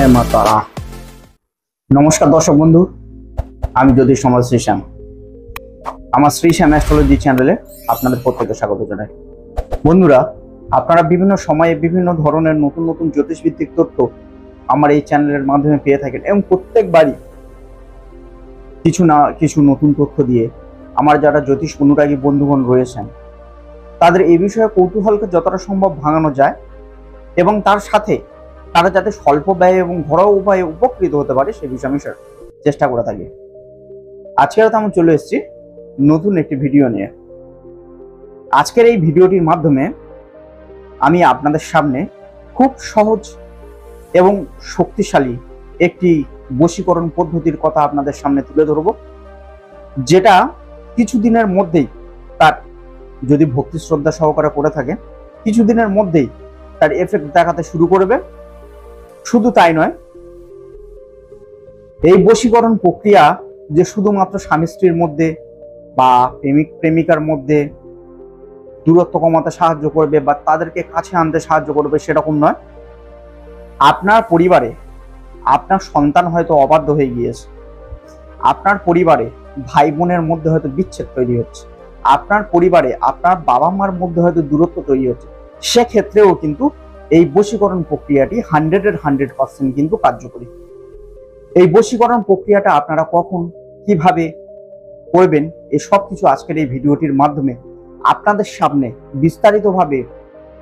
জয় মা তারা। নমস্কার দর্শক বন্ধু, আমি জ্যোতিষ সমাজ শ্রীশ্যাম। আমার শ্রীশ্যাম অ্যাস্ট্রোলজি চ্যানেলে আপনাদের প্রত্যেককে স্বাগত জানাই। বন্ধুরা, আপনারা বিভিন্ন সময়ে বিভিন্ন ধরনের নতুন নতুন জ্যোতিষ ভিত্তিক তথ্য আমার এই চ্যানেলের মাধ্যমে পেয়ে থাকেন এবং প্রত্যেকবারই কিছু না কিছু নতুন তথ্য দিয়ে আমার যারা জ্যোতিষ অনুরাগী বন্ধুগণ রয়েছেন তাদের এই বিষয়ে কৌতূহলকে যতটা সম্ভব ভাঙানো যায় এবং তার সাথে তারা যাতে স্বল্প ব্যয়ে এবং ঘরোয়া উপায়ে উপকৃত হতে পারে সে বিষয়ে আমি চেষ্টা করে থাকি। আজকে আমি চলে এসেছি নতুন একটি ভিডিও নিয়ে। আজকের এই ভিডিওটির মাধ্যমে আমি আপনাদের সামনে খুব সহজ এবং শক্তিশালী একটি বশীকরণ পদ্ধতির কথা আপনাদের সামনে তুলে ধরব, যেটা কিছুদিনের মধ্যেই তার, যদি ভক্তি শ্রদ্ধা সহকারে করে থাকেন, কিছুদিনের মধ্যেই তার এফেক্ট দেখাতে শুরু করবে। শুধু তাই নয়, এই বশীকরণ প্রক্রিয়া যে শুধুমাত্র স্বামী স্ত্রীর মধ্যে বা প্রেমিক প্রেমিকার মধ্যে দূরত্ব কমাতে সাহায্য করবে বা তাদেরকে কাছে আনতে সাহায্য করবে সেরকম নয়। আপনার পরিবারে আপনার সন্তান হয়তো অবাধ্য হয়ে গিয়েছে, আপনার পরিবারে ভাই বোনের মধ্যে হয়তো বিচ্ছেদ তৈরি হচ্ছে, আপনার পরিবারে আপনার বাবা মার মধ্যে হয়তো দূরত্ব তৈরি হচ্ছে, সেক্ষেত্রেও কিন্তু এই বশীকরণ প্রক্রিয়াটি 100% কিন্তু কার্যকরী। এই বশীকরণ প্রক্রিয়াটা আপনারা কখন কিভাবে করবেন এই সব কিছু আজকের এই ভিডিওটির মাধ্যমে আপনাদের সামনে বিস্তারিতভাবে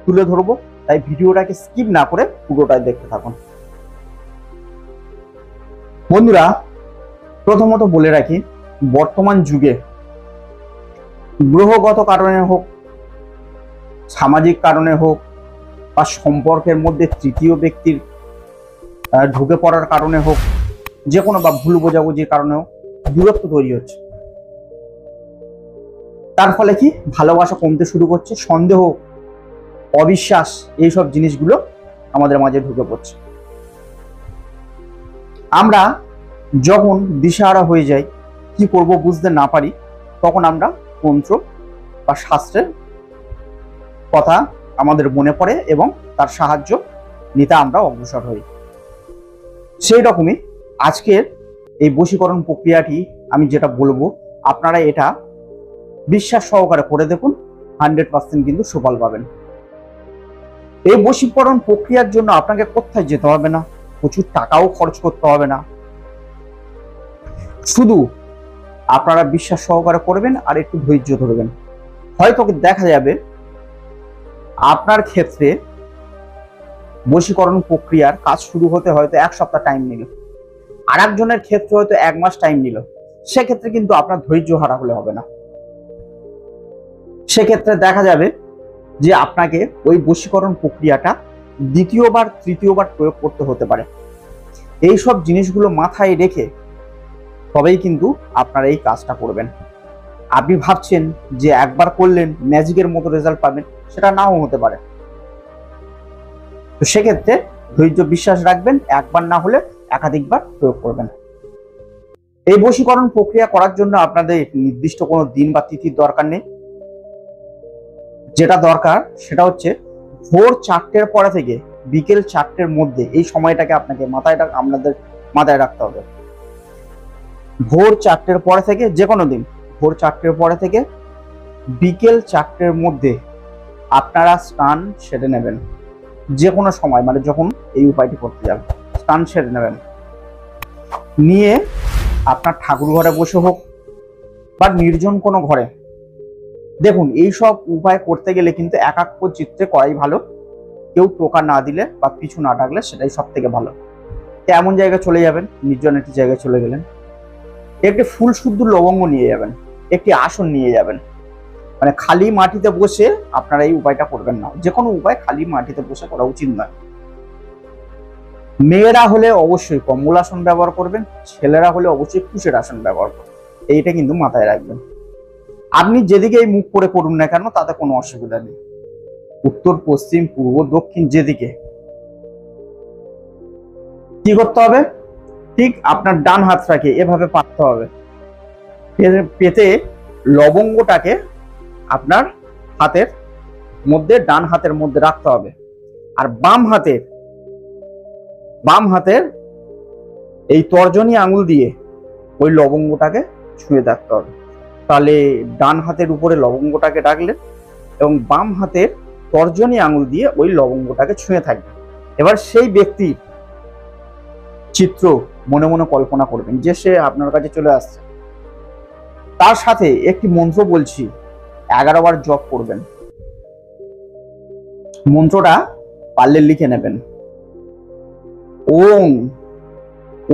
তুলে ধরবো, তাই ভিডিওটাকে স্কিপ না করে পুরোটাই দেখতে থাকুন। বন্ধুরা, প্রথমত বলে রাখি, বর্তমান যুগে গ্রহগত কারণে হোক, সামাজিক কারণে হোক, বা সম্পর্কের মধ্যে তৃতীয় ব্যক্তির ঢুকে পড়ার কারণে হোক, যে কোনো বা ভুল বোঝাবুঝির কারণেও দূরত্ব তৈরি হচ্ছে। তার ফলে কি ভালোবাসা কমতে শুরু করছে, সন্দেহ, অবিশ্বাস, এইসব জিনিসগুলো আমাদের মাঝে ঢুকে পড়ছে। আমরা যখন দিশাহারা হয়ে যাই, কি করব বুঝতে না পারি, তখন আমরা তন্ত্র বা শাস্ত্রের কথা আমাদের মনে পড়ে এবং তার সাহায্য নিতে আমরা অগ্রসর হই। সেই রকমই আজকের এই বশীকরণ প্রক্রিয়াটি আমি যেটা বলবো, আপনারা এটা বিশ্বাস সহকারে করে দেখুন, 100% কিন্তু সুফল পাবেন। এই বশীকরণ প্রক্রিয়ার জন্য আপনাকে কোথায় যেতে হবে না, প্রচুর টাকাও খরচ করতে হবে না, শুধু আপনারা বিশ্বাস সহকারে করবেন আর একটু ধৈর্য ধরবেন। হয়তো দেখা যাবে আপনার ক্ষেত্রে বশীকরণ প্রক্রিয়ার কাজ শুরু হতে হয়তো 1 সপ্তাহ টাইম নিল, আর একজনের ক্ষেত্রে হয়তো 1 মাস টাইম নিল। সেক্ষেত্রে কিন্তু আপনার ধৈর্য হারা হলে হবে না। সেক্ষেত্রে দেখা যাবে যে আপনাকে ওই বশীকরণ প্রক্রিয়াটা দ্বিতীয়বার তৃতীয়বার প্রয়োগ করতে হতে পারে। এই সব জিনিসগুলো মাথায় রেখে তবেই কিন্তু আপনারা এই কাজটা করবেন। আপনি ভাবছেন যে একবার করলেন ম্যাজিকের মতো রেজাল্ট পাবেন, সেটা নাও হতে পারে। তো সেক্ষেত্রে ধৈর্য বিশ্বাস রাখবেন, একবার না হলে একাধিকবার প্রয়োগ করবেন। এই বশীকরণ প্রক্রিয়া করার জন্য আপনাদের নির্দিষ্ট কোনো দিন বা তিথির দরকার নেই। যেটা দরকার সেটা হচ্ছে ভোর 4টের পরে থেকে বিকেল 4টের মধ্যে, এই সময়টাকে আপনাকে আপনাদের মাথায় রাখতে হবে। ভোর 4টের পরে থেকে, যে কোনো দিন ভোর 4টের পরে থেকে বিকেল 4টের মধ্যে আপনারা স্নান সেরে নেবেন। যে কোনো সময়, মানে যখন এই উপায়টি করতে যাবেন, স্নান সেরে নেবেন। নিয়ে আপনার ঠাকুর ঘরে বসে হোক বা নির্জন কোনো ঘরে, দেখুন এই সব উপায় করতে গেলে কিন্তু একাগ্র চিত্তে করাই ভালো। কেউ টোকা না দিলে বা পিছু না ডাকলে সেটাই সব থেকে ভালো। এমন জায়গায় চলে যাবেন, নির্জন একটি জায়গায় চলে গেলেন, একটি ফুল শুদ্ধ লবঙ্গ নিয়ে যাবেন, একটি আসন নিয়ে যাবেন। মানে খালি মাটিতে বসে আপনারা এই উপায়টা করবেন না। যে কোনো উপায় খালি মাটিতে বসে করা উচিত নয়। মেয়েরা হলে অবশ্যই কম্বল আসন ব্যবহার করবেন, ছেলেরা হলে অবশ্যই কুশের আসন ব্যবহার করবেন। এইটা কিন্তু মাথায় রাখবেন। আপনি যেদিকে এই মুখ করে করুন না কেন তাতে কোনো অসুবিধা নেই, উত্তর পশ্চিম পূর্ব দক্ষিণ যেদিকে। কি করতে হবে, ঠিক আপনার ডান হাতটাকে এভাবে পাততে হবে, পেতে লবঙ্গটাকে আপনার হাতের মধ্যে, ডান হাতের মধ্যে রাখতে হবে। আর বাম হাতের এই তর্জনী আঙুল দিয়ে ওই লবঙ্গটাকে ছুঁয়ে থাকতে হবে। তাহলে ডান হাতের উপরে লবঙ্গটাকে রাখলেন এবং বাম হাতের তর্জনী আঙুল দিয়ে ওই লবঙ্গটাকে ছুঁয়ে থাকবেন। এবার সেই ব্যক্তির চিত্র মনে মনে কল্পনা করবেন যে সে আপনার কাছে চলে আসছে। তার সাথে একটি মন্ত্র বলছি, 11 বার জপ করবেন। মন্ত্রটা পারলে লিখে নেবেন। ওং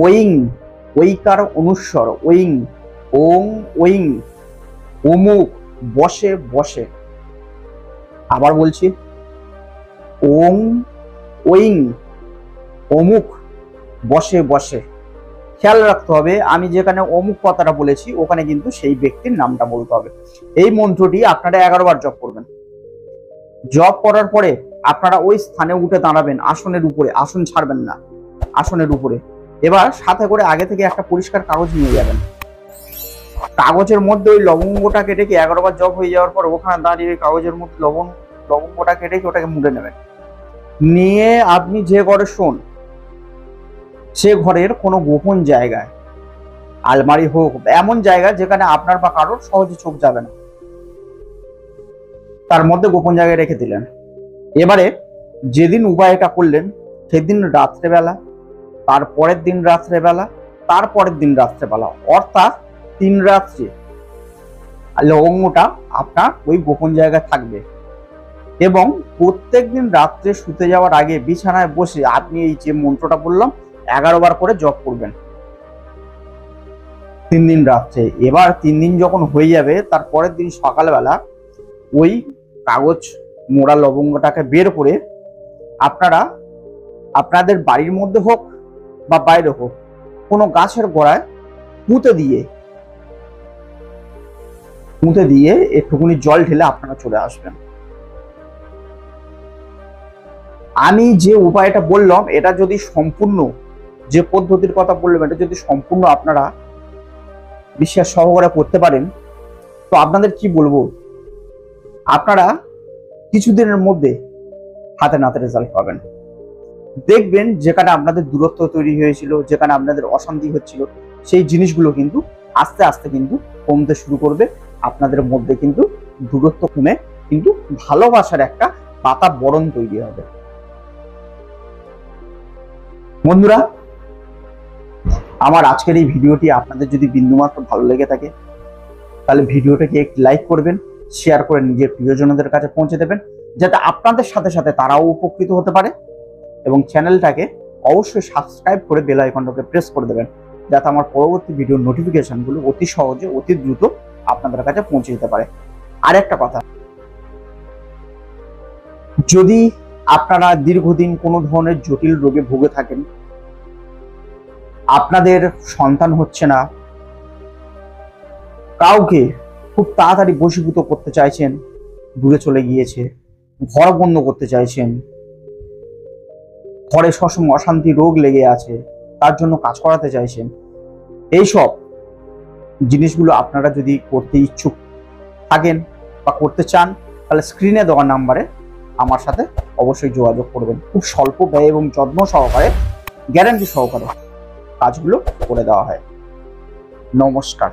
ওইং, ওইকার অনুস্বর ওইং, ওং ওইং অমুক বসে বসে। আবার বলছি, ওং ওইং অমুক বসে বসে। খেয়াল রাখতে হবে আমি যেখানে অমুক কথাটা বলেছি ওখানে কিন্তু সেই ব্যক্তির নামটা বলতে হবে। এই মন্ত্রটি আপনারা 11 বার জপ করবেন। জপ করার পরে আপনারা ওই স্থানে উঠে দাঁড়াবেন, আসনের উপরে, আসন ছাড়বেন না, আসনের উপরে। এবার সাথে করে আগে থেকে একটা পরিষ্কার কাগজ নিয়ে যাবেন। কাগজের মধ্যে ওই লবঙ্গটা কেটে 11 বার জপ হয়ে যাওয়ার পর ওখানে দাঁড়িয়ে কাগজের মধ্যে লবঙ্গটা কেটে ওটাকে মুড়ে নেবেন। নিয়ে আপনি যে ঘরে শোন সে ঘরের কোনো গোপন জায়গায়, আলমারি হোক, এমন জায়গা যেখানে আপনার বা কারোর সহজে চোখ যাবে না, তার মধ্যে গোপন জায়গায় রেখে দিলেন। এবারে যেদিন উপায়টা করলেন সেদিন রাত্রেবেলা, তারপরের দিন রাত্রেবেলা, তারপরের দিন রাত্রেবেলা, অর্থাৎ 3 রাত্রে লবঙ্গটা আপনার ওই গোপন জায়গায় থাকবে। এবং প্রত্যেকদিন রাত্রে শুতে যাওয়ার আগে বিছানায় বসে আপনি এই যে মন্ত্রটা বললাম 11 বার করে জপ করবেন 3 দিন রাত্রে। এবার 3 দিন যখন হয়ে যাবে তার পরের দিন সকালবেলা ওই কাগজ মোড়া লবঙ্গটাকে বের করে আপনারা আপনাদের বাড়ির মধ্যে হোক বা বাইরে হোক কোনো গাছের গোড়ায় পুঁতে দিয়ে একটুখানি জল ঢেলে আপনারা চলে আসবেন। আমি যে উপায়টা বললাম এটা যদি সম্পূর্ণ, যে পদ্ধতির কথা বললাম এটা যদি সম্পূর্ণ আপনারা বিশ্বাস সহকারে করতে পারেন তো আপনাদের কি বলবো, আপনারা কিছুদিনের মধ্যে হাতে নাতে রেজাল্ট পাবেন। দেখবেন যেখানে আপনাদের দূরত্ব তৈরি হয়েছিল, যেখানে আপনাদের অশান্তি হচ্ছিল, সেই জিনিসগুলো কিন্তু আস্তে আস্তে কিন্তু কমতে শুরু করবে। আপনাদের মধ্যে কিন্তু দূরত্ব কমে কিন্তু ভালোবাসার একটা বাতাবরণ তৈরি হবে। বন্ধুরা, আমার আজকের এই ভিডিওটি আপনাদের যদি বিন্দুমাত্র ভালো লেগে থাকে তাহলে ভিডিওটাকে একটি লাইক করবেন, শেয়ার করে নিজের প্রিয়জনদের কাছে পৌঁছে দেবেন যাতে আপনাদের সাথে সাথে তারাও উপকৃত হতে পারে। এবং চ্যানেলটাকে অবশ্যই সাবস্ক্রাইব করে বেল আইকনটাকে প্রেস করে দেবেন যাতে আমার পরবর্তী ভিডিওর নোটিফিকেশনগুলো অতি সহজে অতি দ্রুত আপনাদের কাছে পৌঁছে যেতে পারে। আর একটা কথা, যদি আপনারা দীর্ঘদিন কোনো ধরনের জটিল রোগে ভুগে থাকেন, আপনাদের সন্তান হচ্ছে না, কাউকে খুব তাড়াতাড়ি বশীভূত করতে চাইছেন, দূরে চলে গিয়েছে, ঘর বন্ধ করতে চাইছেন, ঘরে সবসময় অশান্তি রোগ লেগে আছে, তার জন্য কাজ করাতে চাইছেন, এইসব জিনিসগুলো আপনারা যদি করতে ইচ্ছুক থাকেন বা করতে চান তাহলে স্ক্রিনে দেওয়া নাম্বারে আমার সাথে অবশ্যই যোগাযোগ করবেন। খুব স্বল্প ব্যয় এবং যত্ন সহকারে, গ্যারান্টি সহকারে কাজগুলো করে দেওয়া হয়। নমস্কার।